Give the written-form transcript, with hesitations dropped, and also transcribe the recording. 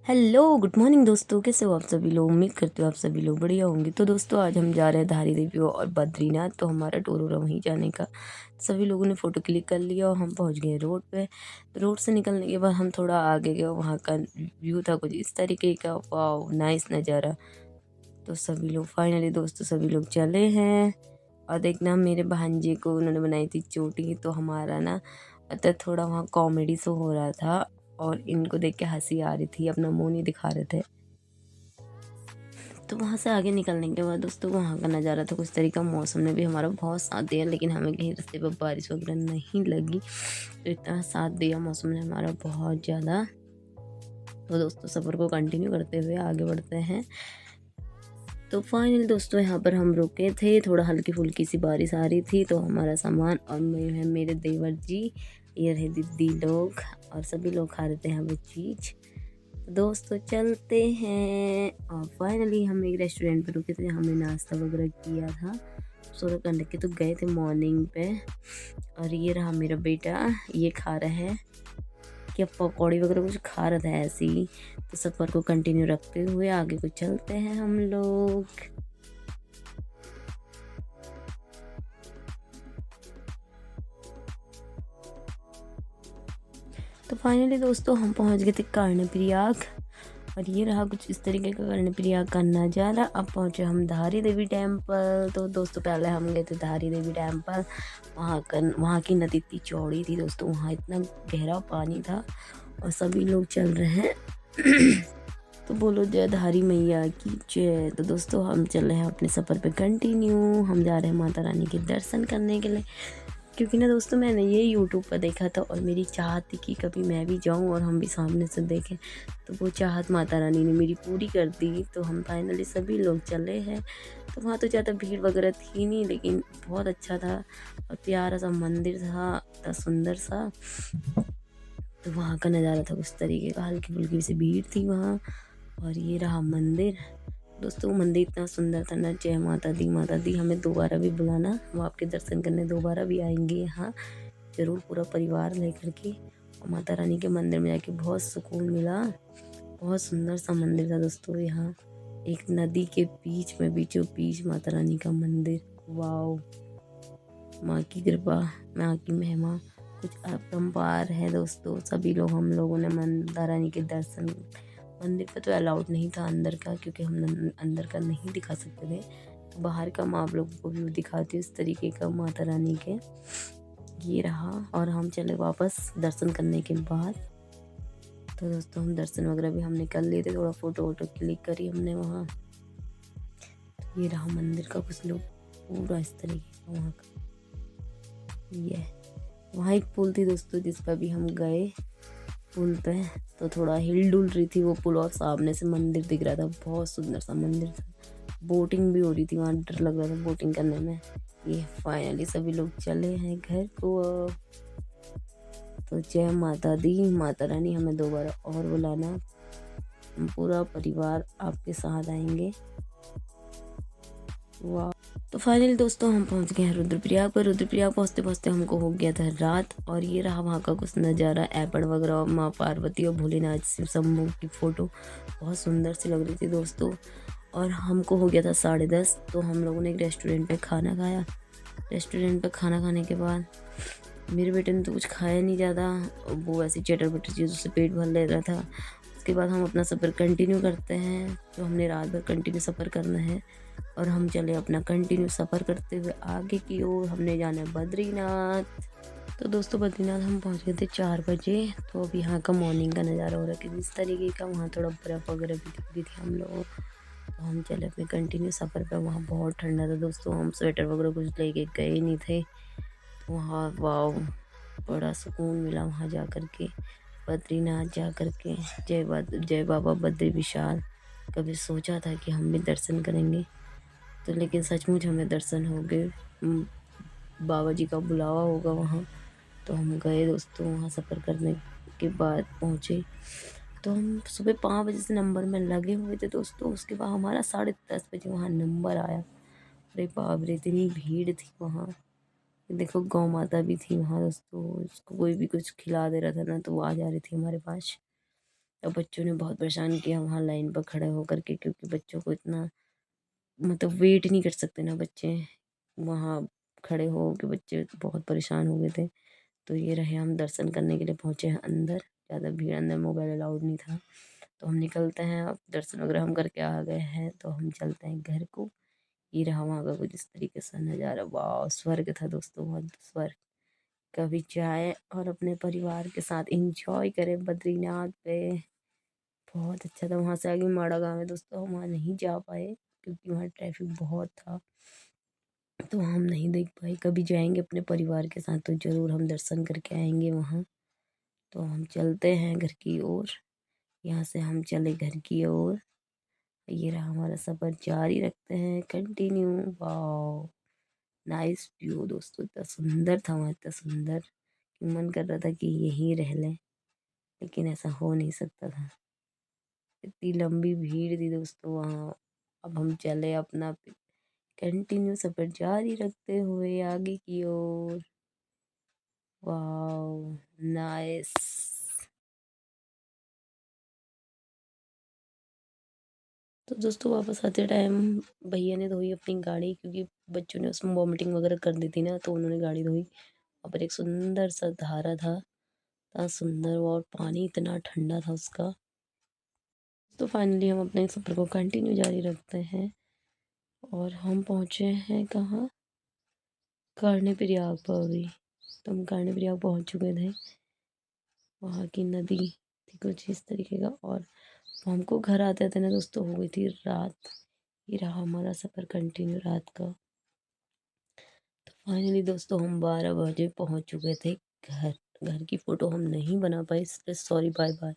Hello good morning दोस्तों, कैसे हो आप सभी लोग। उम्मीद करते हो आप सभी लोग बढ़िया होंगे। तो दोस्तों आज हम जा रहे हैं धारी देवी और बद्रीनाथ। तो हमारा टूर हो रहा वहीं जाने का। सभी लोगों ने फ़ोटो क्लिक कर लिया और हम पहुंच गए रोड पे। रोड से निकलने के बाद हम थोड़ा आगे गए, वहाँ का व्यू था कुछ इस तरीके का। वाह नाइस नज़ारा। तो सभी लोग फाइनली दोस्तों सभी लोग चले हैं। और देखना मेरे भांजे को उन्होंने बनाई थी चोटी, तो हमारा ना अतः थोड़ा वहाँ कॉमेडी शो हो रहा था और इनको देख के हंसी आ रही थी, अपना मुंह नहीं दिखा रहे थे। तो वहाँ से आगे निकलने के बाद दोस्तों वहाँ का नज़ारा था कुछ तरीका। मौसम ने भी हमारा बहुत साथ दिया, लेकिन हमें कहीं रास्ते पर बारिश वगैरह नहीं लगी। तो इतना साथ दिया मौसम ने हमारा बहुत ज़्यादा। तो दोस्तों सफ़र को कंटिन्यू करते हुए आगे बढ़ते हैं। तो फाइनल दोस्तों यहाँ पर हम रुके थे, थोड़ा हल्की फुल्की सी बारिश आ रही थी। तो हमारा सामान और है मेरे देवर जी, ये रहे दीदी लोग और सभी लोग खा रहे थे यहाँ पे चीज़। तो दोस्तों चलते हैं। और फाइनली हम एक रेस्टोरेंट पे रुके थे, हमने नाश्ता वगैरह किया था। सोलह करने के तो गए थे मॉर्निंग पे। और ये रहा मेरा बेटा, ये खा रहा है कि पकौड़ी वगैरह कुछ खा रहा था ऐसे ही। तो सफ़र को कंटिन्यू रखते हुए आगे को चलते हैं हम लोग। तो फाइनली दोस्तों हम पहुंच गए थे कर्णप्रयाग। और ये रहा कुछ इस तरीके का कर्णप्रयाग का नज़ारा। अब पहुंचे हम धारी देवी टेम्पल। तो दोस्तों पहले हम गए थे धारी देवी टेम्पल। वहाँ की नदी इतनी चौड़ी थी दोस्तों, वहाँ इतना गहरा पानी था और सभी लोग चल रहे हैं। तो बोलो जय धारी मैया की जय। तो दोस्तों हम चल रहे हैं अपने सफ़र पे कंटिन्यू। हम जा रहे हैं माता रानी के दर्शन करने के लिए, क्योंकि ना दोस्तों मैंने ये यूट्यूब पर देखा था और मेरी चाहत थी कि कभी मैं भी जाऊं और हम भी सामने से देखें। तो वो चाहत माता रानी ने मेरी पूरी कर दी। तो हम फाइनली सभी लोग चले हैं। तो वहाँ तो ज़्यादा भीड़ वगैरह थी नहीं, लेकिन बहुत अच्छा था और प्यारा सा मंदिर था, इतना सुंदर सा। तो वहाँ का नज़ारा था उस तरीके का, हल्की फुल्की सी भीड़ थी वहाँ। और ये रहा मंदिर। दोस्तों मंदिर इतना सुंदर था ना। जय माता दी। हमें दोबारा भी बुलाना, हम आपके दर्शन करने दोबारा भी आएंगे यहाँ ज़रूर, पूरा परिवार लेकर के। और माता रानी के मंदिर में जाके बहुत सुकून मिला। बहुत सुंदर सा मंदिर था दोस्तों। यहाँ एक नदी के बीच में बीचों बीच माता रानी का मंदिर। वाओ, माँ की कृपा, माँ की महिमा कुछ अपरंपार है दोस्तों। सभी लोग हम लोगों ने माता रानी के दर्शन, मंदिर पे तो अलाउड नहीं था अंदर का, क्योंकि हम अंदर का नहीं दिखा सकते थे। तो बाहर का मैं आप लोगों को व्यू दिखाती हूँ इस तरीके का माता रानी के। ये रहा और हम चले वापस दर्शन करने के बाद। तो दोस्तों हम दर्शन वगैरह भी हमने कर लिए थे, थोड़ा फ़ोटो वोटो क्लिक करी हमने वहाँ। तो ये रहा मंदिर का कुछ लोग पूरा इस तरीके का वहाँ का। ये वहाँ एक पुल थी दोस्तों जिस पर भी हम गए। पुल पे तो थोड़ा हिल डुल रही थी वो पुल और सामने से मंदिर दिख रहा था। बहुत सुंदर सा मंदिर था। बोटिंग भी हो रही थी वहाँ, डर लग रहा था बोटिंग करने में। ये फाइनली सभी लोग चले हैं घर को अब। तो जय माता दी, माता रानी हमें दोबारा और बुलाना, हम पूरा परिवार आपके साथ आएंगे। वाह। तो फाइनली दोस्तों हम पहुंच गए हैं रुद्रप्रयाग पर। रुद्रप्रयाग पहुंचते पहुंचते हमको हो गया था रात। और ये रहा वहाँ का कुछ नज़ारा, एपड़ वगैरह और माँ पार्वती और भोलेनाथ शिव शंभू की फ़ोटो बहुत सुंदर सी लग रही थी दोस्तों। और हमको हो गया था 10:30। तो हम लोगों ने एक रेस्टोरेंट पे खाना खाया। रेस्टोरेंट पे खाना खाने के बाद मेरे बेटे ने तो कुछ खाया नहीं ज़्यादा, वो ऐसी चटर बटर चीज़ों से पेट भर ले रहा था। उसके बाद हम अपना सफ़र कंटिन्यू करते हैं, तो हमने रात भर कंटिन्यू सफ़र करना है। और हम चले अपना कंटिन्यू सफ़र करते हुए आगे की ओर। हमने जाना है बद्रीनाथ। तो दोस्तों बद्रीनाथ हम पहुंच गए थे 4 बजे। तो अब यहाँ का मॉर्निंग का नज़ारा हो रहा है इस तरीके का। वहाँ थोड़ा बर्फ़ वगैरह भी दिख रही थी हम लोग। तो हम चले अपने कंटिन्यू सफ़र पर। वहाँ बहुत ठंडा था दोस्तों, हम स्वेटर वगैरह कुछ लेके गए नहीं थे। वहाँ वाओ, बड़ा सुकून मिला वहाँ जा कर के, बद्रीनाथ जा कर के। जय बाबा बद्री विशाल। कभी सोचा था कि हम भी दर्शन करेंगे, तो लेकिन सचमुच हमें दर्शन हो गए। बाबा जी का बुलावा होगा वहाँ। तो हम गए दोस्तों, वहाँ सफ़र करने के बाद पहुँचे। तो हम सुबह 5 बजे से नंबर में लगे हुए थे दोस्तों। उसके बाद हमारा 10:30 बजे वहाँ नंबर आया। अरे बाप रे, इतनी भीड़ थी वहाँ। देखो गौ माता भी थी वहाँ दोस्तों, उसको कोई भी कुछ खिला दे रहा था ना तो वो आ जा रही थी हमारे पास। तो बच्चों ने बहुत परेशान किया वहाँ लाइन पर खड़े होकर के, क्योंकि बच्चों को इतना मतलब वेट नहीं कर सकते ना बच्चे वहाँ खड़े हो के, बच्चे बहुत परेशान हो गए थे। तो ये रहे, हम दर्शन करने के लिए पहुँचे हैं अंदर। ज़्यादा भीड़, अंदर मोबाइल अलाउड नहीं था। तो हम निकलते हैं, अब दर्शन वगैरह हम करके आ गए हैं, तो हम चलते हैं घर को। ये रहा वहाँ का कुछ इस तरीके से नज़ारा। वाह, स्वर्ग था दोस्तों, बहुत स्वर्ग। कभी जाए और अपने परिवार के साथ इंजॉय करें। बद्रीनाथ पे बहुत अच्छा था। वहाँ से आगे माड़ा गाँव है दोस्तों, हम वहाँ नहीं जा पाए क्योंकि वहाँ ट्रैफिक बहुत था, तो हम नहीं देख पाए। कभी जाएंगे अपने परिवार के साथ तो ज़रूर हम दर्शन करके आएंगे वहाँ। तो हम चलते हैं घर की ओर। यहाँ से हम चले घर की ओर। ये रहा, हमारा सफ़र जारी रखते हैं, कंटिन्यू। वाह, नाइस व्यू दोस्तों, इतना सुंदर था वहाँ, इतना सुंदर कि मन कर रहा था कि यहीं रह लें, लेकिन ऐसा हो नहीं सकता था। इतनी लंबी भीड़ थी दोस्तों वहाँ। अब हम चले अपना कंटिन्यू सफ़र जारी रखते हुए आगे की ओर। वाह, नाइस। तो दोस्तों वापस आते टाइम भैया ने धोई अपनी गाड़ी, क्योंकि बच्चों ने उसमें वॉमिटिंग वगैरह कर दी थी ना, तो उन्होंने गाड़ी धोई। वहाँ पर एक सुंदर सा धारा था, इतना सुंदर, और पानी इतना ठंडा था उसका। तो फाइनली हम अपने सफ़र को कंटिन्यू जारी रखते हैं और हम पहुँचे हैं कहाँ, कर्ण प्रयाग पर अभी। तो हम कर्ण प्रयाग पहुँच चुके थे। वहाँ की नदी थी कुछ इस तरीके का, और हमको घर आते आते ना दोस्तों हो गई थी रात। ये रहा हमारा सफ़र कंटिन्यू रात का। तो फाइनली दोस्तों हम 12 बजे पहुँच चुके थे घर। घर की फ़ोटो हम नहीं बना पाए, इसलिए सॉरी, बाय बाय।